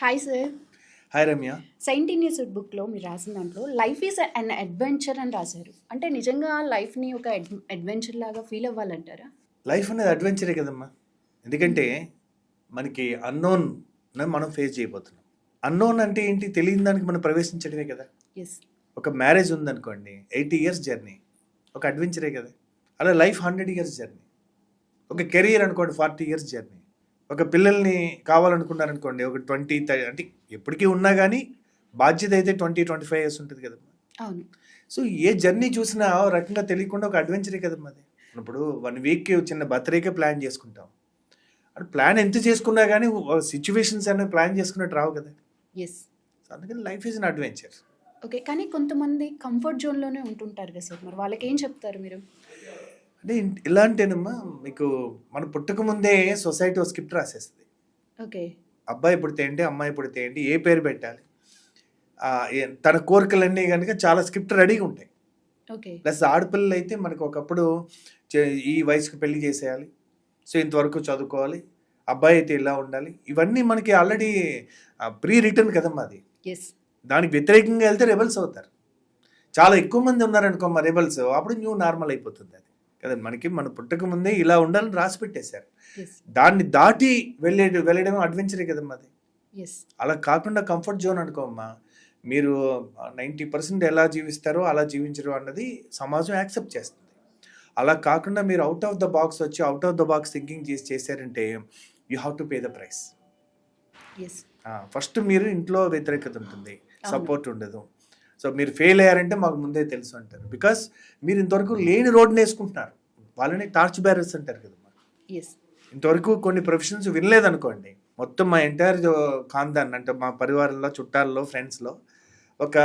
Hi sir. Hi Ramya. సైంటీనియస్ బుక్లో మీరు రాసిన దాంట్లో లైఫ్ ఈజ్ అన్ అడ్వెంచర్ అని రాశారు. అంటే నిజంగా లైఫ్ని ఒక అడ్వెంచర్ లాగా ఫీల్ అవ్వాలంటారా? లైఫ్ అనేది అడ్వెంచరే కదమ్మా. ఎందుకంటే మనకి అన్నోన్ మనం ఫేస్ చేయబోతున్నాం. అన్నోన్ అంటే ఏంటి, తెలియని దానికి మనం ప్రవేశించడమే కదా. ఎస్. ఒక మ్యారేజ్ ఉందనుకోండి, 80 years జర్నీ, ఒక అడ్వెంచరే కదా. అలా లైఫ్ 100 years జర్నీ. ఒక కెరీర్ అనుకోండి, 40 years జర్నీ. ఒక పిల్లల్ని కావాలనుకున్నారనుకోండి, ఒక 20 అంటే ఎప్పటికీ ఉన్నా కానీ బాధ్యత అయితే 20-25 years ఉంటుంది కదమ్మా. అవును. సో ఏ జర్నీ చూసినా ఓ రకంగా తెలియకుండా ఒక అడ్వెంచరే కదమ్మా అది. ఇప్పుడు 1 week చిన్న బర్త్డేకే ప్లాన్ చేసుకుంటాం. అంటే ప్లాన్ ఎంత చేసుకున్నా కానీ సిచ్యువేషన్స్ అనేవి ప్లాన్ చేసుకున్నట్టు రావు కదా. ఎస్. సో అందుకని life is an adventure. Okay, కానీ కొంతమంది కంఫర్ట్ జోన్లోనే ఉంటుంటారు కదా సార్, మరి వాళ్ళకి ఏం చెప్తారు మీరు? అంటే ఎలా అంటేనమ్మా, మీకు మనం పుట్టక ముందే సొసైటీ ఒక స్క్రిప్ట్ రాసేస్తుంది. ఓకే. అబ్బాయి పుడితే ఏంటి, అమ్మాయి పుడితే ఏంటి, ఏ పేరు పెట్టాలి, తన కోరికలన్నీ కనుక చాలా స్క్రిప్ట్ రెడీగా ఉంటాయి. ఓకే. ప్లస్ ఆడపిల్లలు అయితే మనకు ఒకప్పుడు ఈ వయసుకు పెళ్లి చేసేయాలి, సో ఇంతవరకు చదువుకోవాలి, అబ్బాయి అయితే ఇలా ఉండాలి, ఇవన్నీ మనకి ఆల్రెడీ ప్రీ రిటర్న్ కదమ్మా అది. ఎస్. దానికి వ్యతిరేకంగా వెళ్తే రెబల్స్ అవుతారు. చాలా ఎక్కువ మంది ఉన్నారనుకో మా రెబల్స్, అప్పుడు న్యూ నార్మల్ అయిపోతుంది అది కదా. మనకి మన పుట్టక ముందే ఇలా ఉండాలని రాసి పెట్టేశారు. దాన్ని దాటి వెళ్ళడం అడ్వెంచరే కదమ్మా అది. ఎస్. అలా కాకుండా కంఫర్ట్ జోన్ అనుకోమ్మా, మీరు 90% ఎలా జీవిస్తారో అలా జీవించరు అన్నది సమాజం యాక్సెప్ట్ చేస్తుంది. అలా కాకుండా మీరు అవుట్ ఆఫ్ ద బాక్స్ వచ్చి out of the box thinking చేశారంటే you have to pay the price. Yes. First మీరు ఇంట్లో వ్యతిరేకత ఉంటుంది, సపోర్ట్ ఉండదు. సో మీరు ఫెయిల్ అయ్యారంటే మాకు ముందే తెలుసు అంటారు. బికాస్ మీరు ఇంతవరకు లేని రోడ్ని వేసుకుంటున్నారు. వాళ్ళని టార్చ్ బ్యారర్స్ అంటారు కదమ్మా. ఎస్. ఇంతవరకు కొన్ని ప్రొఫెషన్స్ వినలేదనుకోండి, మొత్తం మా ఎంటైర్ ఖాందాన్ అంటే మా పరివారంలో, చుట్టాల్లో, ఫ్రెండ్స్లో ఒక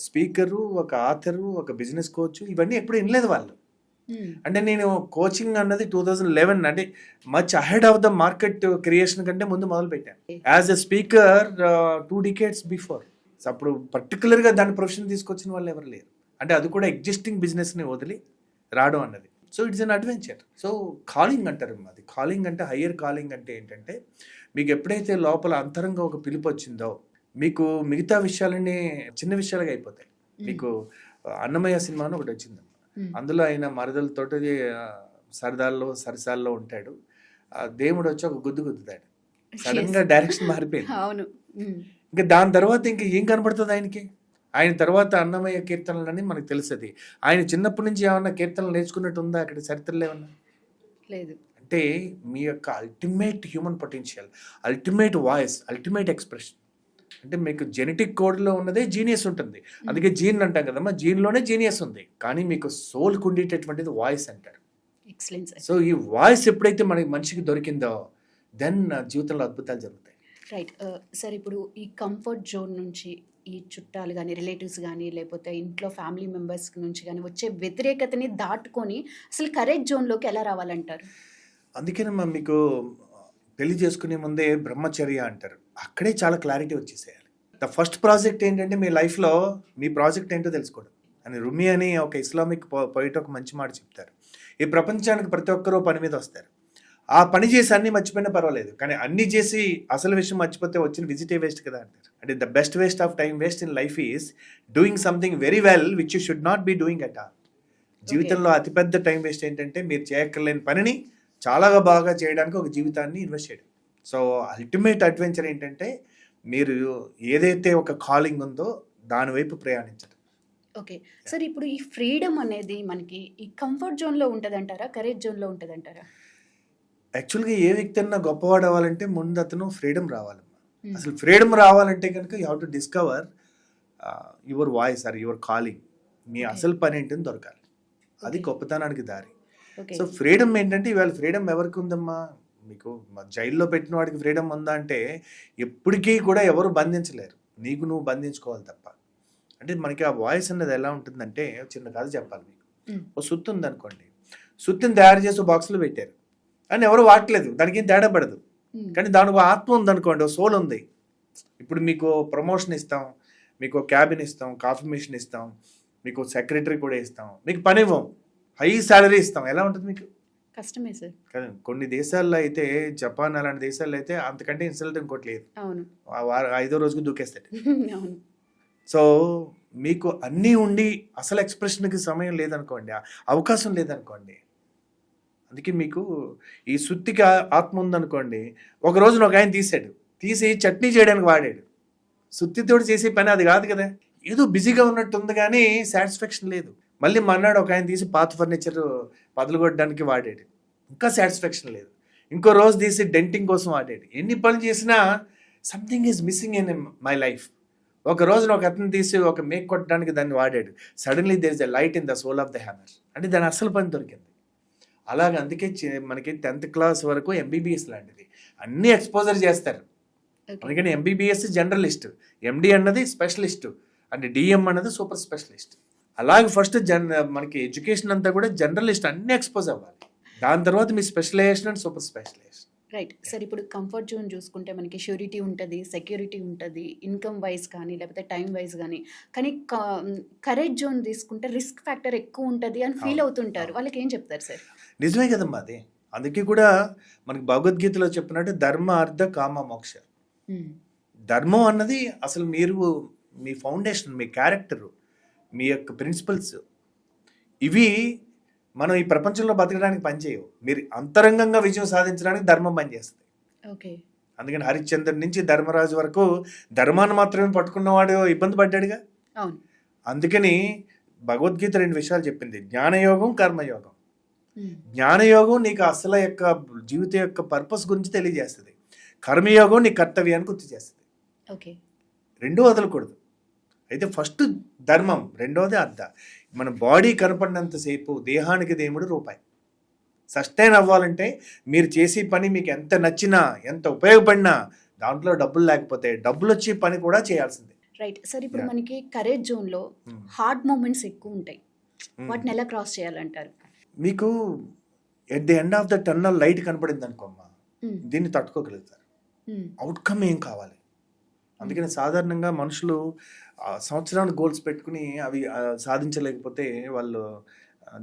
స్పీకరు, ఒక ఆథరు, ఒక బిజినెస్ కోచ్, ఇవన్నీ ఎప్పుడు వినలేదు వాళ్ళు. అంటే నేను కోచింగ్ అన్నది 2011, అంటే much ahead of the market creation కంటే ముందు మొదలు పెట్టాను. As a speaker 2 decades before. అప్పుడు పర్టికులర్గా దాని ప్రొఫెషన్ తీసుకొచ్చిన వాళ్ళు ఎవరు లేరు. అంటే అది కూడా ఎగ్జిస్టింగ్ బిజినెస్ని వదిలి రావడం అన్నది. So it's an adventure. So calling అంటారు అది. కాలింగ్ అంటే హయ్యర్ కాలింగ్ అంటే ఏంటంటే, మీకు ఎప్పుడైతే లోపల అంతరంగా ఒక పిలుపు వచ్చిందో, మీకు మిగతా విషయాలన్నీ చిన్న విషయాలుగా అయిపోతాయి. మీకు అన్నమయ్య సినిమా అని ఒకటి వచ్చింది. అందులో ఆయన మరదలతోటి సరదాల్లో సరసాల్లో ఉంటాడు. దేవుడు వచ్చి ఒక గుద్దుతాడు. సడన్ గా డైరెక్షన్ మారిపోయింది. అవును. ఇంకా దాని తర్వాత ఇంకా ఏం కనబడుతుంది ఆయనకి? ఆయన తర్వాత అన్నమయ్య కీర్తనలని మనకు తెలుస్తుంది. ఆయన చిన్నప్పటి నుంచి ఏమన్నా కీర్తనలు నేర్చుకున్నట్టు ఉందా అక్కడ చరిత్రలో ఏమన్నా? లేదు. అంటే మీ యొక్క ultimate human potential, ultimate voice, ultimate expression, అంటే మీకు జెనెటిక్ కోడ్లో ఉన్నదే జీనియస్ ఉంటుంది. అందుకే జీన్ అంటాం కదమ్మా, జీన్లోనే జీనియస్ ఉంది. కానీ మీకు సోల్కి ఉండేటటువంటిది వాయిస్ అంటారు. ఎక్సలెంట్. సో ఈ వాయిస్ ఎప్పుడైతే మనకి మనిషికి దొరికిందో, దెన్ జీవితంలో అద్భుతాలు జరుగుతాయి. రైట్. సార్, ఇప్పుడు ఈ కంఫర్ట్ జోన్ నుంచి ఈ చుట్టాలు కానీ, రిలేటివ్స్ కానీ, లేకపోతే ఇంట్లో ఫ్యామిలీ మెంబర్స్ నుంచి కానీ వచ్చే వ్యతిరేకతని దాటుకొని అసలు కరేజ్ జోన్లోకి ఎలా రావాలంటారు? అందుకేనమ్మా మీకు పెళ్లి చేసుకునే ముందే బ్రహ్మచర్య అంటారు. అక్కడే చాలా క్లారిటీ వచ్చేసేయాలి. ద ఫస్ట్ ప్రాజెక్ట్ ఏంటంటే మీ లైఫ్లో మీ ప్రాజెక్ట్ ఏంటో తెలుసుకోవడం అని. రుమి అని ఒక ఇస్లామిక్ పోయిట్ ఒక మంచి మాట చెప్తారు. ఈ ప్రపంచానికి ప్రతి ఒక్కరూ పని మీద వస్తారు. ఆ పని చేసి అన్ని మర్చిపోయినా పర్వాలేదు, కానీ అన్ని చేసి అసలు విషయం మర్చిపోతే వచ్చిన విజిటే వేస్ట్ కదా అంటారు. అంటే the best waste of time waste in life is doing something very well which you should not be doing at all. జీవితంలో అతిపెద్ద టైం వేస్ట్ ఏంటంటే మీరు చేయక్కర్లేని పనిని చాలా బాగా చేయడానికి ఒక జీవితాన్ని ఇన్వెస్ట్ చేయడం. సో అల్టిమేట్ అడ్వెంచర్ ఏంటంటే మీరు ఏదైతే ఒక కాలింగ్ ఉందో దాని వైపు ప్రయాణించడం. ఓకే సార్, ఇప్పుడు ఈ ఫ్రీడమ్ అనేది మనకి ఈ కంఫర్ట్ జోన్లో ఉంటుందంటారా, కరేజ్ జోన్లో ఉంటుందంటారా? యాక్చువల్గా ఏ వ్యక్తి అన్నా గొప్పవాడు అవ్వాలంటే ముందు అతను ఫ్రీడమ్ రావాలమ్మా. అసలు ఫ్రీడమ్ రావాలంటే కనుక you have to discover your voice or your calling. మీ అసలు పని ఏంటని దొరకాలి. అది గొప్పతనానికి దారి. సో ఫ్రీడమ్ ఏంటంటే, ఇవాళ ఫ్రీడమ్ ఎవరికి ఉందమ్మా? మీకు జైల్లో పెట్టిన వాడికి ఫ్రీడమ్ ఉందా అంటే ఎప్పటికీ కూడా ఎవరు బంధించలేరు. నీకు నువ్వు బంధించుకోవాలి తప్ప. అంటే మనకి ఆ వాయిస్ అన్నది ఎలా ఉంటుందంటే, చిన్న కథ చెప్పాలి మీకు. ఓ సుత్తు ఉందనుకోండి, సుత్తిని తయారు చేసి బాక్స్లో పెట్టారు అని ఎవరు వాడట్లేదు, దానికి ఏం తేడా పడదు. కానీ దానికి ఆత్మ ఉందనుకోండి, ఓ సోల్ ఉంది. ఇప్పుడు మీకు ప్రమోషన్ ఇస్తాం, మీకు క్యాబిన్ ఇస్తాం, కాఫీ మిషన్ ఇస్తాం, మీకు సెక్రటరీ కూడా ఇస్తాం, మీకు పని ఇవ్వం, హై శాలరీ ఇస్తాం, ఎలా ఉంటుంది మీకు? కష్టమే సార్. కదా! కొన్ని దేశాల్లో అయితే జపాన్ అలాంటి దేశాల్లో అయితే అంతకంటే ఇన్సల్ట్ ఇంకోటి లేదు. అవును. ఐదో రోజుకి దూకేస్తాడు. అవును. సో మీకు అన్నీ ఉండి అసలు ఎక్స్ప్రెషన్కి సమయం లేదనుకోండి, అవకాశం లేదనుకోండి. అందుకే మీకు ఈ సుత్తికి ఆత్మ ఉందనుకోండి, ఒక రోజున ఒక ఆయన తీసి చట్నీ చేయడానికి వాడాడు. సుత్తితోటి చేసే పని అది కాదు కదా. ఏదో బిజీగా ఉన్నట్టు ఉంది కానీ సాటిస్ఫాక్షన్ లేదు. మళ్ళీ మన్నాడు ఒక ఆయన తీసి పాత ఫర్నిచర్ పదలగొట్టడానికి వాడాడు, ఇంకా సాటిస్ఫాక్షన్ లేదు. ఇంకో రోజు తీసి డెంటింగ్ కోసం వాడాడు. ఎన్ని పనులు చేసినా something is missing in my life. ఒక రోజున ఒక అతను తీసి ఒక మేక్ కొట్టడానికి దాన్ని వాడాడు. Suddenly there is a light in the soul of the hammer, అంటే దాని అసలు పని దొరికింది. అలాగే అందుకే మనకి 10th క్లాస్ వరకు ఎంబీబీఎస్ లాంటిది అన్నీ ఎక్స్పోజర్ చేస్తారు. అందుకని ఎంబీబీఎస్ జనరలిస్ట్, ఎండి అన్నది స్పెషలిస్ట్, అంటే డిఎం అన్నది సూపర్ స్పెషలిస్ట్. అలాగే ఫస్ట్ మనకి ఎడ్యుకేషన్ అంతా కూడా జనరలిస్ట్, అన్ని ఎక్స్పోజ్ అవ్వాలి. దాని తర్వాత మీ specialization and super specialization. Right sir. ఇప్పుడు కంఫర్ట్ జోన్ చూసుకుంటే మనకి ష్యూరిటీ ఉంటుంది, సెక్యూరిటీ ఉంటుంది, ఇన్కమ్ వైజ్ కానీ లేకపోతే టైం వైజ్ కానీ. కానీ కరేజ్ జోన్ తీసుకుంటే రిస్క్ ఫ్యాక్టర్ ఎక్కువ ఉంటుంది అని ఫీల్ అవుతుంటారు. వాళ్ళకి ఏం చెప్తారు సార్? నిజమే కదమ్మా అది. అందుకే కూడా మనకి భగవద్గీతలో చెప్పినట్టు ధర్మ అర్థ కామ మోక్ష. ధర్మం అన్నది అసలు మీరు మీ ఫౌండేషన్, మీ క్యారెక్టరు, మీ యొక్క ప్రిన్సిపల్స్, ఇవి మనం ఈ ప్రపంచంలో బతకడానికి పనిచేయవు. మీరు అంతరంగంగా విజయం సాధించడానికి ధర్మం పనిచేస్తుంది. ఓకే. అందుకని హరిశ్చంద్ర నుంచి ధర్మరాజు వరకు ధర్మాన్ని మాత్రమే పట్టుకున్నవాడు ఇబ్బంది పడ్డాడుగా. అవును. అందుకని భగవద్గీత 2 విషయాలు చెప్పింది, జ్ఞానయోగం, కర్మయోగం. జ్ఞానయోగం నీకు అసలు యొక్క జీవితం యొక్క పర్పస్ గురించి తెలియజేస్తుంది. కర్మయోగం నీ కర్తవ్యాన్ని గుర్తు చేస్తుంది. ఓకే. రెండూ వదలకూడదు. అయితే ఫస్ట్ ధర్మం, రెండోది అర్థ. మన బాడీ కనపడినంతసేపు దేహానికి దేవుడు రూపాయి. సస్టైన్ అవ్వాలంటే మీరు చేసే పని మీకు ఎంత నచ్చినా, ఎంత ఉపయోగపడినా, దాంట్లో డబ్బులు లేకపోతే డబ్బులు వచ్చే పని కూడా చేయాల్సిందే. Right sir. ఇప్పుడు మనకి కరేజ్ జోన్లో హార్డ్ మూమెంట్స్ ఎక్కువ ఉంటాయి. వాటిని ఎలా క్రాస్ చేయాలంటారు? మీకు at the end of the tunnel light కనపడింది అనుకోమ్మా, దీన్ని తట్టుకోగలుగుతారు. అవుట్కమ్ ఏం కావాలి? అందుకని సాధారణంగా మనుషులు సంవత్సరానికి గోల్స్ పెట్టుకుని అవి సాధించలేకపోతే వాళ్ళు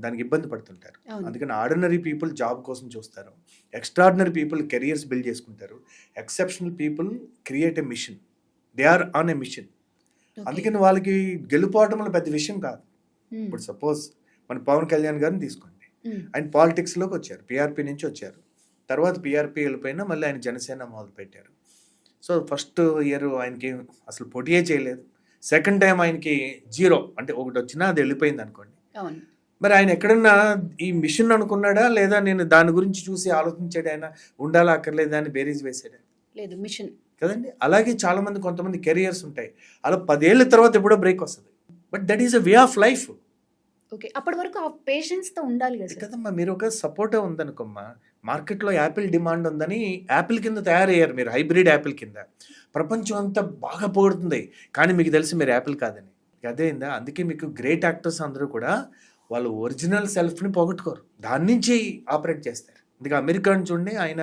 దానికి ఇబ్బంది పడుతుంటారు. అందుకని ఆర్డినరీ పీపుల్ జాబ్ కోసం చూస్తారు, ఎక్స్ట్రాడినరీ పీపుల్ కెరియర్స్ బిల్డ్ చేసుకుంటారు, exceptional people create a mission, they are on a mission. అందుకని వాళ్ళకి గెలుపోవటంలో పెద్ద విషయం కాదు. ఇప్పుడు సపోజ్ మన పవన్ కళ్యాణ్ గారిని తీసుకోండి, ఆయన పాలిటిక్స్లోకి వచ్చారు, పీఆర్పీ నుంచి వచ్చారు. తర్వాత పీఆర్పీ వెళ్ళిపోయినా మళ్ళీ ఆయన జనసేన మొదలు పెట్టారు. సో ఫస్ట్ ఇయర్ ఆయనకి అసలు పోటీయే చేయలేదు. సెకండ్ టైం ఆయనకి 0, అంటే ఒకటి వచ్చినా అది వెళ్ళిపోయింది అనుకోండి. మరి ఆయన ఎక్కడన్నా ఈ మిషన్ అనుకున్నాడా, లేదా నేను దాని గురించి చూసి ఆలోచించాడు, ఆయన ఉండాలా అక్కర్లేదా అని బేరీజ్ వేసాడా? లేదు, మిషన్ కదండి. అలాగే చాలా మంది, కొంతమంది కెరియర్స్ ఉంటాయి, అలా 10 ఏళ్ళ తర్వాత ఎప్పుడో బ్రేక్ వస్తుంది. But that is a way of life. Okay. అప్పటి వరకు ఆ పేషెన్స్తో ఉండాలి కదా కదమ్మా. మీరు ఒక సపోర్టే ఉందనుకోమ్మా, మార్కెట్లో యాపిల్ డిమాండ్ ఉందని యాపిల్ కింద తయారయ్యారు మీరు, హైబ్రిడ్ యాపిల్ కింద. ప్రపంచం అంతా బాగా పొగుడుతుంది, కానీ మీకు తెలిసి మీరు యాపిల్ కాదని. అదేందా? అందుకే మీకు గ్రేట్ యాక్టర్స్ అందరూ కూడా వాళ్ళు ఒరిజినల్ సెల్ఫ్ని పోగొట్టుకోరు, దాని నుంచి ఆపరేట్ చేస్తారు. అందుకే అమెరికాని చూడండి, ఆయన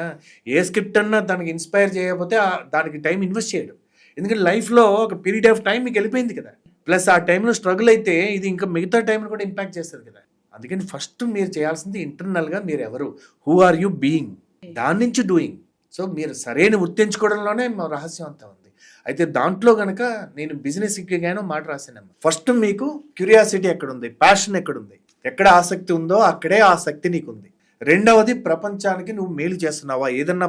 ఏ స్క్రిప్ట్ అన్నా దానికి ఇన్స్పైర్ చేయకపోతే దానికి టైం ఇన్వెస్ట్ చేయడు. ఎందుకంటే లైఫ్లో ఒక పీరియడ్ ఆఫ్ టైం మీకు వెళ్ళిపోయింది కదా, ప్లస్ ఆ టైంలో స్ట్రగుల్ అయితే ఇది ఇంకా మిగతా టైంలో కూడా ఇంపాక్ట్ చేస్తుంది కదా. అందుకని ఫస్ట్ మీరు చేయాల్సింది ఇంటర్నల్గా మీరు ఎవరు, హూ ఆర్ యూ బీయింగ్, దాని నుంచి డూయింగ్. సో మీరు సరైన గుర్తించుకోవడంలోనే మా రహస్యం అంతా ఉంది. అయితే దాంట్లో కనుక నేను బిజినెస్ ఎక్కిగానో మాట రాశానమ్మా. ఫస్ట్ మీకు క్యూరియాసిటీ ఎక్కడుంది, ప్యాషన్ ఎక్కడుంది, ఎక్కడ ఆసక్తి ఉందో అక్కడే ఆసక్తి నీకుంది. రెండవది, ప్రపంచానికి నువ్వు మేలు చేస్తున్నావా, ఏదన్నా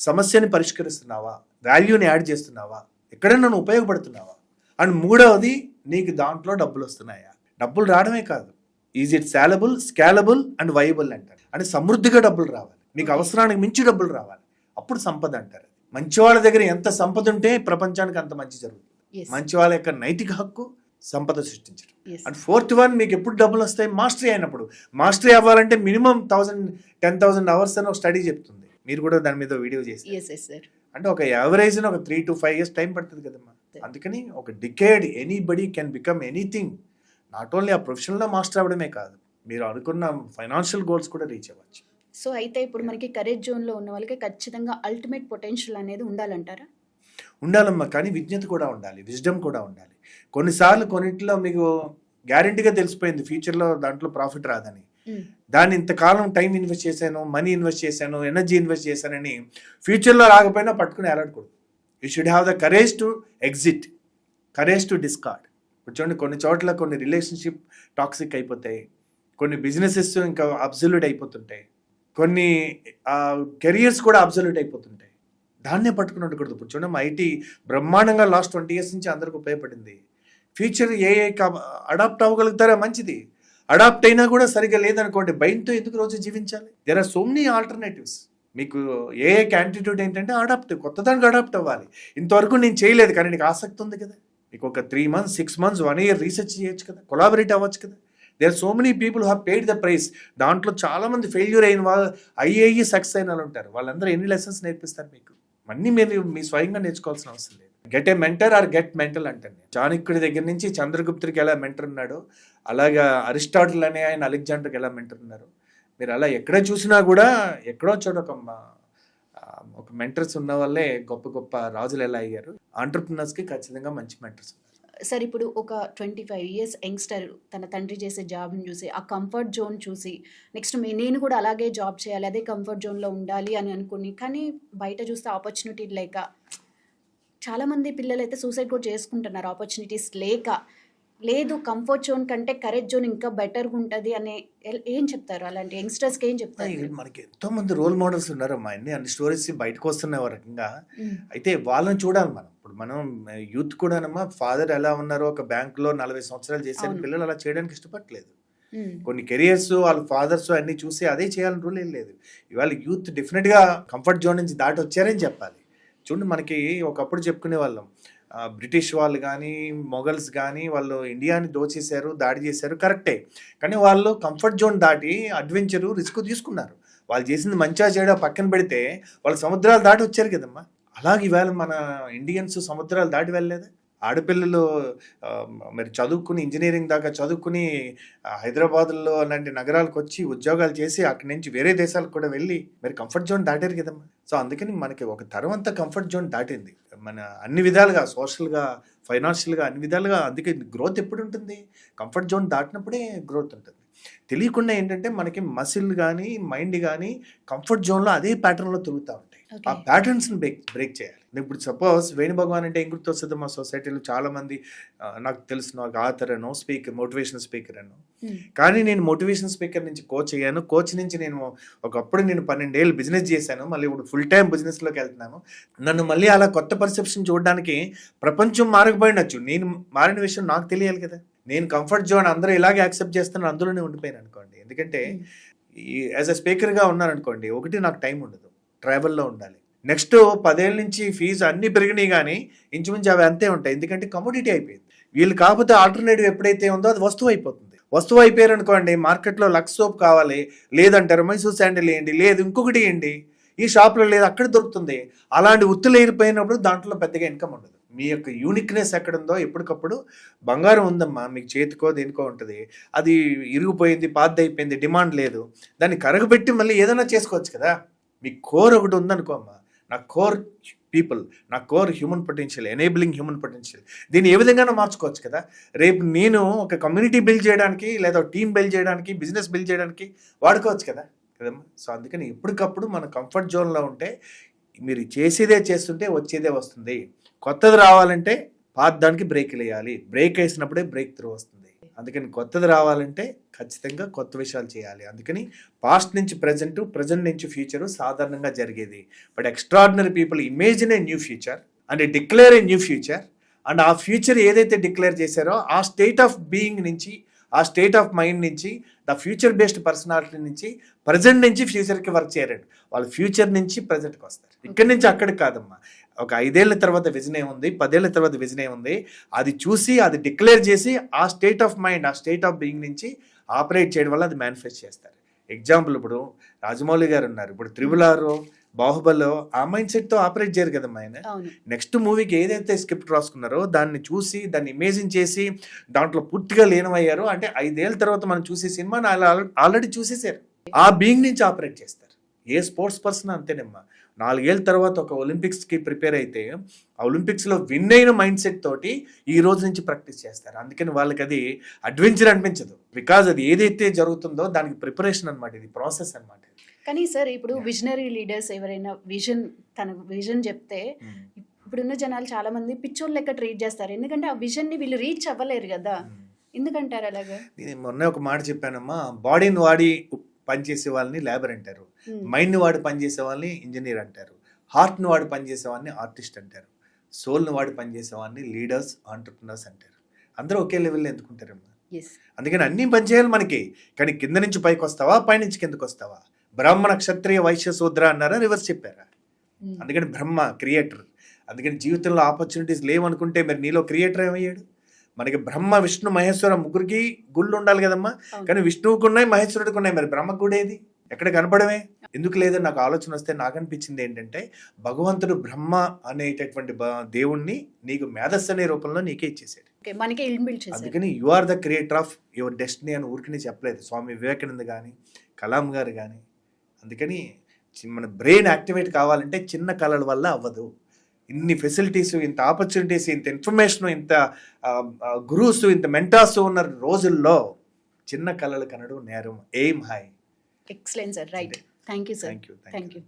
సమస్యని పరిష్కరిస్తున్నావా, వాల్యూని యాడ్ చేస్తున్నావా, ఎక్కడైనా నువ్వు ఉపయోగపడుతున్నావా. అండ్ మూడవది, నీకు దాంట్లో డబ్బులు వస్తున్నాయా. డబ్బులు రావడమే కాదు, is it saleable, scalable and viable అంటారు. అంటే సమృద్ధిగా డబ్బులు రావాలి, మీకు అవసరానికి మించి డబ్బులు రావాలి, అప్పుడు సంపద అంటారు. మంచి వాళ్ళ దగ్గర ఎంత సంపద ఉంటే ప్రపంచానికి అంత మంచి జరుగుతుంది. మంచి వాళ్ళ యొక్క నైతిక హక్కు సంపద సృష్టించడం. అండ్ 4th వన్, మీకు ఎప్పుడు డబ్బులు వస్తాయి, మాస్టరీ అయినప్పుడు. మాస్టరీ అవ్వాలంటే మినిమం 10,000 hours అని ఒక స్టడీ చెప్తుంది. మీరు కూడా దాని మీద వీడియో చేసి, అంటే ఒక యావరేజ్ ఒక 3 to 5 years టైం పడుతుంది కదమ్మా. అందుకని ఒక decade anybody can become anything. Not only ఆ ప్రొఫెషనల్లో మాస్టర్ అవ్వడమే కాదు, మీరు అనుకున్న ఫైనాన్షియల్ గోల్స్ కూడా రీచ్ అవ్వచ్చు. సో అయితే ఇప్పుడు మనకి కరేజ్ జోన్లో ఉన్న వాళ్ళకి ఖచ్చితంగా అల్టిమేట్ పొటెన్షియల్ అనేది ఉండాలంటారా? ఉండాలమ్మా, కానీ విజ్ఞత కూడా ఉండాలి, విజ్డమ్ కూడా ఉండాలి. కొన్నిసార్లు కొన్నింటిలో మీకు గ్యారెంటీగా తెలిసిపోయింది ఫ్యూచర్లో దాంట్లో ప్రాఫిట్ రాదని, దాన్ని ఇంతకాలం టైం ఇన్వెస్ట్ చేశాను, మనీ ఇన్వెస్ట్ చేశాను, ఎనర్జీ ఇన్వెస్ట్ చేశానని ఫ్యూచర్లో రాకపోయినా పట్టుకుని ఎలాడకూడదు. You should have the courage to exit, courage to discard. చూడండి, కొన్ని చోట్ల కొన్ని రిలేషన్షిప్ టాక్సిక్ అయిపోతాయి, కొన్ని బిజినెసెస్ ఇంకా అబ్సల్యూట్ అయిపోతుంటాయి, కొన్ని కెరియర్స్ కూడా అబ్సల్యూట్ అయిపోతుంటాయి. దాన్నే పట్టుకుని ఉండకూడదు. ఇప్పుడు చూడండి, మా ఐటీ బ్రహ్మాండంగా లాస్ట్ 20 years నుంచి అందరికి ఉపయోగపడింది. ఫ్యూచర్ ఏఐ అడాప్ట్ అవ్వగలుగుతారా మంచిది, అడాప్ట్ అయినా కూడా సరిగ్గా లేదనుకోండి, భయంతో ఎందుకు రోజు జీవించాలి? There are so many alternatives. మీకు ఏఐ యాటిట్యూడ్ ఏంటంటే అడాప్ట్, కొత్త దానికి అడాప్ట్ అవ్వాలి. ఇంతవరకు నేను చేయలేదు కానీ నీకు ఆసక్తి ఉంది కదా, మీకు ఒక 3 months 6 months 1 year రీసెర్చ్ చేయొచ్చు కదా, కొలాబరేట్ అవ్వచ్చు కదా. There are so many people have paid the price. దాంట్లో చాలా మంది ఫెయిల్యూర్ అయిన వాళ్ళు, అయ్యి సక్సెస్ అయిన వాళ్ళు ఉంటారు. వాళ్ళందరూ ఎన్ని లెసన్స్ నేర్పిస్తారు మీకు? అన్నీ మీరు మీ స్వయంగా నేర్చుకోవాల్సిన అవసరం లేదు. Get a mentor or get mental అంటాను. చాణక్యుడి దగ్గర నుంచి చంద్రగుప్తుడికి ఎలా మెంటర్ ఉన్నాడో, అలాగా అరిస్టాటిల్ అనే ఆయన అలెగ్జాండర్కి ఎలా మెంటర్ ఉన్నారు. మీరు అలా ఎక్కడ చూసినా కూడా ఎక్కడో చోట ఒక మెంటర్స్ ఉన్న వాళ్ళే గొప్ప గొప్ప రాజులు ఎలా అయ్యారు. ఆంటర్ప్రినర్స్కి ఖచ్చితంగా మంచి మెంటర్స్ ఉన్నారు. సార్, ఇప్పుడు ఒక 25 years యంగ్స్టర్ తన తండ్రి చేసే జాబ్ని చూసి, ఆ కంఫర్ట్ జోన్ చూసి, నెక్స్ట్ నేను కూడా అలాగే జాబ్ చేయాలి, అదే కంఫర్ట్ జోన్లో ఉండాలి అని అనుకుని, కానీ బయట చూస్తే ఆపర్చునిటీ లేక చాలామంది పిల్లలు అయితే సూసైడ్ కూడా చేసుకుంటున్నారు. ఆపర్చునిటీస్ లేక, లేదు కంఫర్ట్ జోన్ కంటే కరేజ్ జోన్ ఇంకా బెటర్గా ఉంటుంది అని ఏం చెప్తారు? అలాంటి యంగ్స్టర్స్కి ఏం చెప్తారు? మనకి ఎంతో మంది రోల్ మోడల్స్ ఉన్నారు అమ్మా. అన్ని స్టోరీస్ బయటకు వస్తున్నాయి ఒక రకంగా. అయితే వాళ్ళని చూడాలి మనం. ఇప్పుడు మనం యూత్ కూడానమ్మా, ఫాదర్ ఎలా ఉన్నారో, ఒక బ్యాంకులో 40 సంవత్సరాలు చేసిన పిల్లలు అలా చేయడానికి ఇష్టపడలేదు. కొన్ని కెరియర్స్ వాళ్ళ ఫాదర్స్ అన్ని చూసి అదే చేయాలని రూల్ ఏం లేదు. ఇవాళ యూత్ డెఫినెట్గా కంఫర్ట్ జోన్ నుంచి దాటి వచ్చారని చెప్పాలి. చూడండి, మనకి ఒకప్పుడు చెప్పుకునే వాళ్ళం, బ్రిటిష్ వాళ్ళు కానీ మొఘల్స్ కానీ వాళ్ళు ఇండియాని దోచేశారు, దాడి చేశారు, కరెక్టే. కానీ వాళ్ళు కంఫర్ట్ జోన్ దాటి అడ్వెంచరు, రిస్క్ తీసుకున్నారు. వాళ్ళు చేసింది మంచిగా చేయడం పక్కన పెడితే వాళ్ళు సముద్రాలు దాటి వచ్చారు కదమ్మా. అలాగే ఇవాళ మన ఇండియన్స్ సముద్రాలు దాటి వెళ్ళలేదా? ఆడపిల్లలు మరి చదువుకుని, ఇంజనీరింగ్ దాకా చదువుకుని హైదరాబాద్లో అలాంటి నగరాలకు వచ్చి ఉద్యోగాలు చేసి అక్కడి నుంచి వేరే దేశాలకు కూడా వెళ్ళి మరి కంఫర్ట్ జోన్ దాటారు కదమ్మా. సో అందుకని మనకి ఒక తరం అంతా కంఫర్ట్ జోన్ దాటింది, మన అన్ని విధాలుగా, సోషల్గా, ఫైనాన్షియల్గా, అన్ని విధాలుగా. అందుకే గ్రోత్ ఎప్పుడు ఉంటుంది? కంఫర్ట్ జోన్ దాటినప్పుడే గ్రోత్ ఉంటుంది. తెలియకుండా ఏంటంటే మనకి మసిల్ కానీ మైండ్ కానీ కంఫర్ట్ జోన్లో అదే ప్యాటర్న్లో తిరుగుతూ ఉంటాయి. ఆ ప్యాటర్న్స్ని బ్రేక్ చేయాలి. ఇప్పుడు సపోజ్ వేణు భగవాన్ అంటే ఏం గుర్తొస్తుంది? మా సొసైటీలో చాలా మంది నాకు తెలుసు, నాకు ఆథర్ అనో, స్పీకర్, మోటివేషనల్ స్పీకర్ అనో. కానీ నేను మోటివేషనల్ స్పీకర్ నుంచి కోచ్ అయ్యాను. కోచ్ నుంచి నేను ఒకప్పుడు 12 ఏళ్ళు బిజినెస్ చేశాను. మళ్ళీ ఇప్పుడు ఫుల్ టైం బిజినెస్లోకి వెళ్తున్నాను. నన్ను మళ్ళీ అలా కొత్త పర్సెప్షన్ చూడడానికి ప్రపంచం మారకపోయినచ్చు, నేను మారిన విషయం నాకు తెలియాలి కదా. నేను కంఫర్ట్ జోన్ అందరూ ఇలాగే యాక్సెప్ట్ చేస్తాను, అందులోనే ఉండిపోయాను అనుకోండి. ఎందుకంటే యాజ్ అ స్పీకర్గా ఉన్నాను అనుకోండి, ఒకటి నాకు టైం ఉండదు, ట్రావెల్లో ఉండాలి. నెక్స్ట్ 10 ఏళ్ళ నుంచి ఫీజు అన్నీ పెరిగినాయి కానీ ఇంచుమించు అవి అంతే ఉంటాయి. ఎందుకంటే కమోడిటీ అయిపోయింది. వీళ్ళు కాకపోతే ఆల్టర్నేటివ్ ఎప్పుడైతే ఉందో అది వస్తువు అయిపోతుంది. వస్తువు అయిపోయారు అనుకోండి, మార్కెట్లో లక్స్ సోప్ కావాలి, లేదంటారు మైసూర్ శాండిల్ వేయండి, లేదు ఇంకొకటి వేయండి, ఈ షాప్లో లేదు అక్కడ దొరుకుతుంది. అలాంటి ఉత్తులు ఏరిపోయినప్పుడు దాంట్లో పెద్దగా ఇన్కమ్ ఉండదు. మీ యొక్క యూనిక్నెస్ ఎక్కడుందో, ఎప్పటికప్పుడు బంగారం ఉందమ్మా మీకు చేతికో దేనికో ఉంటుంది, అది ఇరిగిపోయింది, పాత్ అయిపోయింది, డిమాండ్ లేదు, దాన్ని కరగబెట్టి మళ్ళీ ఏదైనా చేసుకోవచ్చు కదా. మీ కోర్ ఒకటి ఉందనుకో అమ్మా, నా కోర్ పీపుల్, నా core human potential, enabling human potential, దీన్ని ఏ విధంగా మార్చుకోవచ్చు కదా. రేపు నేను ఒక కమ్యూనిటీ బిల్డ్ చేయడానికి, లేదా టీమ్ బిల్డ్ చేయడానికి, బిజినెస్ బిల్డ్ చేయడానికి వాడుకోవచ్చు కదా కదమ్మా. సో అందుకని ఎప్పటికప్పుడు మన కంఫర్ట్ జోన్లో ఉంటే, మీరు చేసేదే చేస్తుంటే వచ్చేదే వస్తుంది. కొత్తది రావాలంటే పాత దానికి బ్రేక్ వేయాలి, బ్రేక్ వేసినప్పుడే బ్రేక్ త్రూ వస్తుంది. అందుకని కొత్తది రావాలంటే ఖచ్చితంగా కొత్త విషయాలు చేయాలి. అందుకని పాస్ట్ నుంచి ప్రజెంట్, ప్రజెంట్ నుంచి ఫ్యూచరు సాధారణంగా జరిగేది. But extraordinary people imagine a new future and declare a new future. And ఆ ఫ్యూచర్ ఏదైతే డిక్లేర్ చేశారో ఆ స్టేట్ ఆఫ్ బీయింగ్ నుంచి, ఆ స్టేట్ ఆఫ్ మైండ్ నుంచి, ద ఫ్యూచర్ బేస్డ్ పర్సనాలిటీ నుంచి, ప్రజెంట్ నుంచి ఫ్యూచర్కి వర్క్ చేయరండి. వాళ్ళు ఫ్యూచర్ నుంచి ప్రజెంట్కి వస్తారు. ఇక్కడి నుంచి అక్కడికి కాదమ్మా. ఒక 5 ఏళ్ల తర్వాత విజన్ ఏముంది, 10 ఏళ్ల తర్వాత విజన్ ఏముంది, అది చూసి, అది డిక్లేర్ చేసి, ఆ స్టేట్ ఆఫ్ మైండ్, ఆ స్టేట్ ఆఫ్ బీయింగ్ నుంచి ఆపరేట్ చేయడం వల్ల అది మేనిఫెస్ట్ చేస్తారు. ఎగ్జాంపుల్, ఇప్పుడు రాజమౌళి గారు ఉన్నారు, ఇప్పుడు 6RR, బాహుబలిలో ఆ మైండ్ సెట్తో ఆపరేట్ చేయరు కదమ్మా ఆయన. నెక్స్ట్ మూవీకి ఏదైతే స్క్రిప్ట్ రాసుకున్నారో దాన్ని చూసి, దాన్ని ఇమేజిన్ చేసి, దాంట్లో పూర్తిగా లీనమయ్యారు. అంటే 5 ఏళ్ళ తర్వాత మనం చూసే సినిమాని ఆల్రెడీ చూసేసారు. ఆ బీయింగ్ నుంచి ఆపరేట్ చేస్తారు. ఏ స్పోర్ట్స్ పర్సన్ అంతేనమ్మా. 4 ఏళ్ళ తర్వాత ఒక ఒలింపిక్స్కి ప్రిపేర్ అయితే ఆ ఒలింపిక్స్లో విన్ అయిన మైండ్ సెట్ తోటి ఈ రోజు నుంచి ప్రాక్టీస్ చేస్తారు. అందుకని వాళ్ళకి అది అడ్వెంచర్ అనిపించదు, బికాజ్ అది ఏదైతే జరుగుతుందో దానికి ప్రిపరేషన్ అనమాట, ఇది ప్రాసెస్ అనమాట. కానీ సార్ ఇప్పుడు విజనరీ లీడర్స్ ఎవరైనా తన విజన్ చెప్తే ఇప్పుడున్న జనాలు చాలా మంది పిచ్చోళ్ళు లెక్క ట్రీట్ చేస్తారు, ఎందుకంటే ఆ విజన్ని వీళ్ళు రీచ్ అవ్వలేరు కదా, ఎందుకంటారు అలాగా? నేను మొన్న ఒక మాట చెప్పానమ్మా, బాడీని వాడి పనిచేసే వాళ్ళని లేబర్ అంటారు, మైండ్ని వాడి పనిచేసే వాళ్ళని ఇంజనీర్ అంటారు, హార్ట్ని వాడి పనిచేసే వాళ్ళని ఆర్టిస్ట్ అంటారు, సోల్ని వాడి పనిచేసే వాళ్ళని లీడర్స్, ఆంటర్ప్రినర్స్ అంటారు. అందరూ ఒకే లెవెల్లో ఎందుకుంటారమ్మా? అందుకని అన్నీ పనిచేయాలి మనకి, కానీ కింద నుంచి పైకి వస్తావా, పైనుంచి కిందకు వస్తావా? బ్రాహ్మణ, క్షత్రియ, వైశ్య, శూద్ర అన్నారా, రివర్స్ చెప్పారా? అందుకని బ్రహ్మ క్రియేటర్. అందుకని జీవితంలో ఆపర్చునిటీస్ లేవనుకుంటే మరి నీలో క్రియేటర్ ఏమయ్యాడు? మనకి బ్రహ్మ, విష్ణు, మహేశ్వర ముగ్గురికి గుళ్ళు ఉండాలి కదమ్మా, కానీ విష్ణువుకు ఉన్నాయి, మహేశ్వరుడికి ఉన్నాయి, మరి బ్రహ్మ కూడా ఏది? ఎక్కడ కనపడమే? ఎందుకు లేదని నాకు ఆలోచన వస్తే నాకు అనిపించింది ఏంటంటే, భగవంతుడు బ్రహ్మ అనేటటువంటి దేవుణ్ణి నీకు మేధస్సు అనే రూపంలో నీకే ఇచ్చేసాడు, అందుకని you are the creator of your destiny అని ఊరికి చెప్పలేదు స్వామి వివేకానంద కానీ, కలాం గారు కానీ. అందుకని మన బ్రెయిన్ యాక్టివేట్ కావాలంటే చిన్న కళల వల్ల అవ్వదు. ఇన్ని ఫెసిలిటీస్, ఇంత ఆపర్చునిటీస్, ఇంత ఇన్ఫర్మేషన్, ఇంత గురూస్, ఇంత మెంటార్స్ ఉన్న రోజుల్లో చిన్న కళలు కనడం నేరం. Aim high. Excellent sir, right. Thank you sir. Thank you.